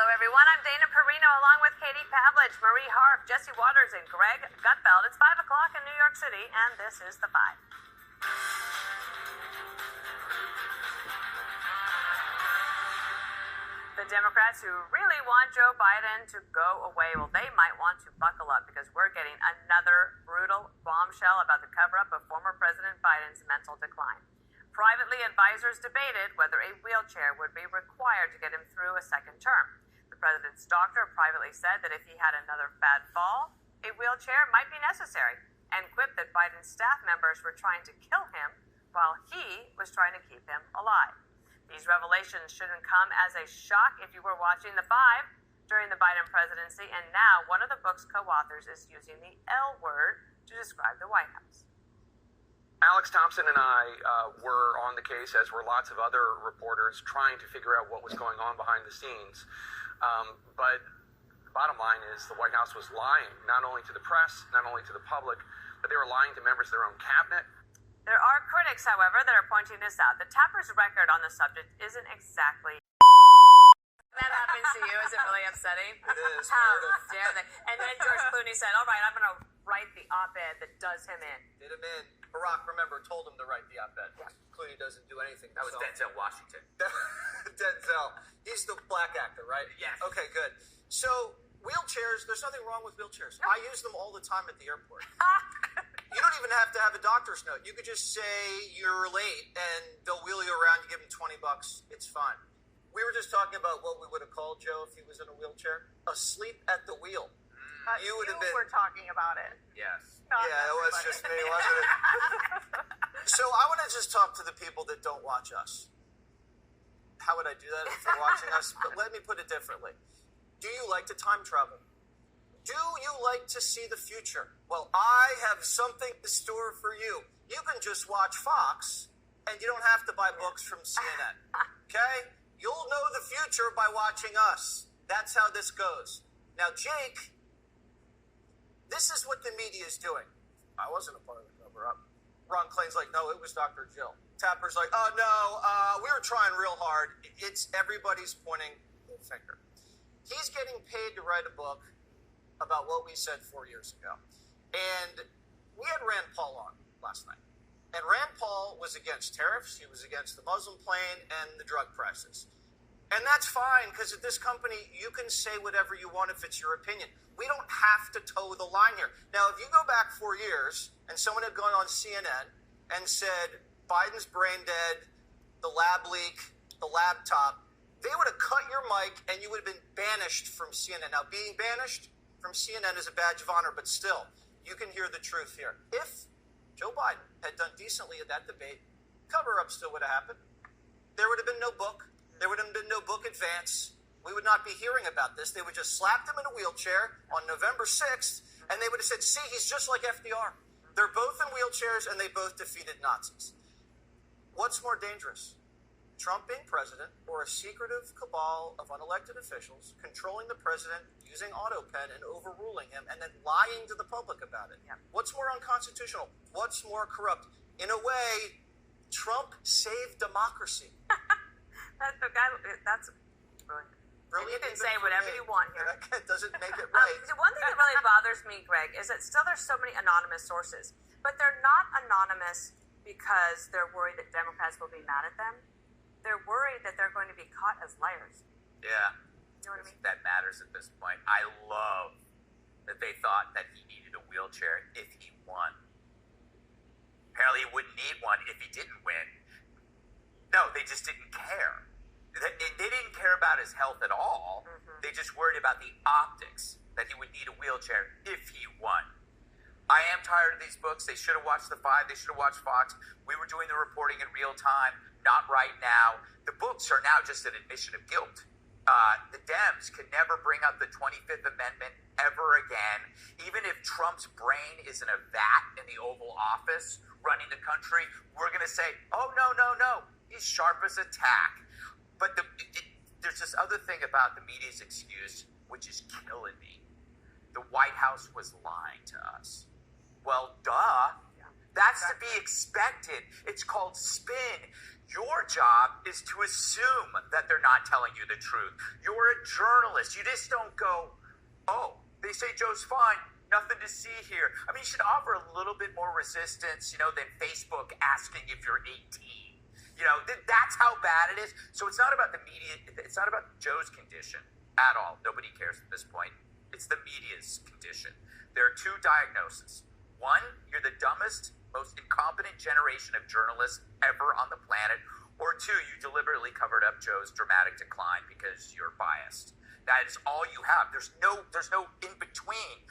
everyone. I'm Dana Perino along with Katie Pavlich, Marie Harf, Jesse Waters, and Greg Gutfeld. It's 5 o'clock in New York City, and this is The Five. The Democrats who really want Joe Biden to go away, well, they might want to buckle up because we're getting another brutal bombshell about the cover-up of former President Biden's mental decline. Privately, advisors debated whether a wheelchair would be required to get him through a second term. The president's doctor privately said that if he had another bad fall, a wheelchair might be necessary, and quipped that Biden's staff members were trying to kill him while he was trying to keep him alive. These revelations shouldn't come as a shock if you were watching The Five during the Biden presidency, and now one of the book's co-authors is using the L word to describe the White House. Alex Thompson and I were on the case, as were lots of other reporters, trying to figure out what was going on behind the scenes. But the bottom line is the White House was lying, not only to the press, not only to the public, but they were lying to members of their own cabinet. There are critics, however, that are pointing this out. The TAPPER's record on the subject isn't exactly... That happens to you. Is it really upsetting? It is. How dare they? And then George Clooney said, all right, I'm going to write the op-ed that does him in. Did him in. Barack, remember, told him to write the op-ed. Yeah. Clooney doesn't do anything. That was Denzel Washington. Denzel. He's the black actor, right? Yes. Okay, good. So, wheelchairs, there's nothing wrong with wheelchairs. No. I use them all the time at the airport. You don't even have to have a doctor's note. You could just say you're late, and they'll wheel you around. You give them $20. It's fine. We were just talking about what we would have called Joe if he was in a wheelchair. Asleep at the wheel. You would have been. Were talking about it. Yes. Yeah, it was just me, wasn't it? So I want to just talk to the people that don't watch us. How would I do that if they're watching us? But let me put it differently. Do you like to time travel? Do you like to see the future? Well, I have something in store for you. You can just watch Fox, and you don't have to buy books from CNN. Okay? You'll know the future by watching us. That's how this goes. Now, Jake, this is what the media is doing. I wasn't a part of the cover-up. Ron Klain's like, no, it was Dr. Jill. Tapper's like, oh, no, we were trying real hard. It's everybody's pointing the finger. He's getting paid to write a book about what we said 4 years ago. And we had Rand Paul on last night. And Rand Paul was against tariffs. He was against the Muslim plane and the drug prices. And that's fine, because at this company, you can say whatever you want if it's your opinion. We don't have to toe the line here. Now, if you go back 4 years and someone had gone on CNN and said, Biden's brain dead, the lab leak, the laptop, they would have cut your mic and you would have been banished from CNN. Now, being banished from CNN is a badge of honor, but still, you can hear the truth here. If Joe Biden had done decently at that debate, cover-up still would have happened. There would have been no book. There would have been no book advance. We would not be hearing about this. They would just slap him in a wheelchair on November 6th, and they would have said, see, he's just like FDR. They're both in wheelchairs, and they both defeated Nazis. What's more dangerous? Trump being president, or a secretive cabal of unelected officials controlling the president, using AutoPen and overruling him, and then lying to the public about it? Yeah. What's more unconstitutional? What's more corrupt? In a way, Trump saved democracy. That's brilliant. And you can Even say for whatever me. you want here. That doesn't make it right. One thing that really bothers me, Greg, is that still there's so many anonymous sources. But they're not anonymous because they're worried that Democrats will be mad at them. They're worried that they're going to be caught as liars. Yeah. You know what I mean? That matters at this point. I love that they thought that he needed a wheelchair if he won. Apparently he wouldn't need one if he didn't win. No, they just didn't care. They didn't care about his health at all. Mm-hmm. They just worried about the optics, that he would need a wheelchair if he won. I am tired of these books. They should have watched The Five. They should have watched Fox. We were doing the reporting in real time. Not right now. The books are now just an admission of guilt. The Dems can never bring up the 25th Amendment ever again. Even if Trump's brain is in a vat in the Oval Office running the country, we're going to say, oh, no. He's sharp as a tack. But there's this other thing about the media's excuse, which is killing me. The White House was lying to us. Well, duh. That's to be expected. It's called spin. Your job is to assume that they're not telling you the truth. You're a journalist. You just don't go, oh, they say Joe's fine. Nothing to see here. I mean, you should offer a little bit more resistance, than Facebook asking if you're 18. That's how bad it is. So it's not about the media. It's not about Joe's condition at all. Nobody cares at this point. It's the media's condition. There are two diagnoses. One, you're the dumbest, most incompetent generation of journalists ever on the planet. Or two, you deliberately covered up Joe's dramatic decline because you're biased. That is all you have. There's no in between.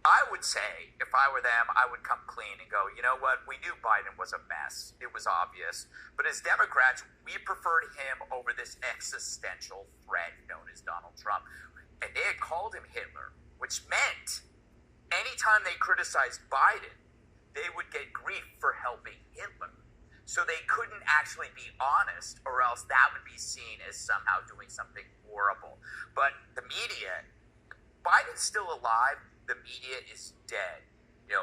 I would say, if I were them, I would come clean and go, you know what? We knew Biden was a mess. It was obvious. But as Democrats, we preferred him over this existential threat known as Donald Trump. And they had called him Hitler, which meant anytime they criticized Biden, they would get grief for helping Hitler. So they couldn't actually be honest, or else that would be seen as somehow doing something horrible. But the media, Biden's still alive. The media is dead.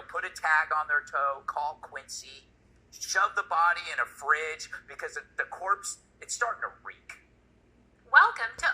Put a tag on their toe, call Quincy, shove the body in a fridge because the corpse, it's starting to reek. Welcome to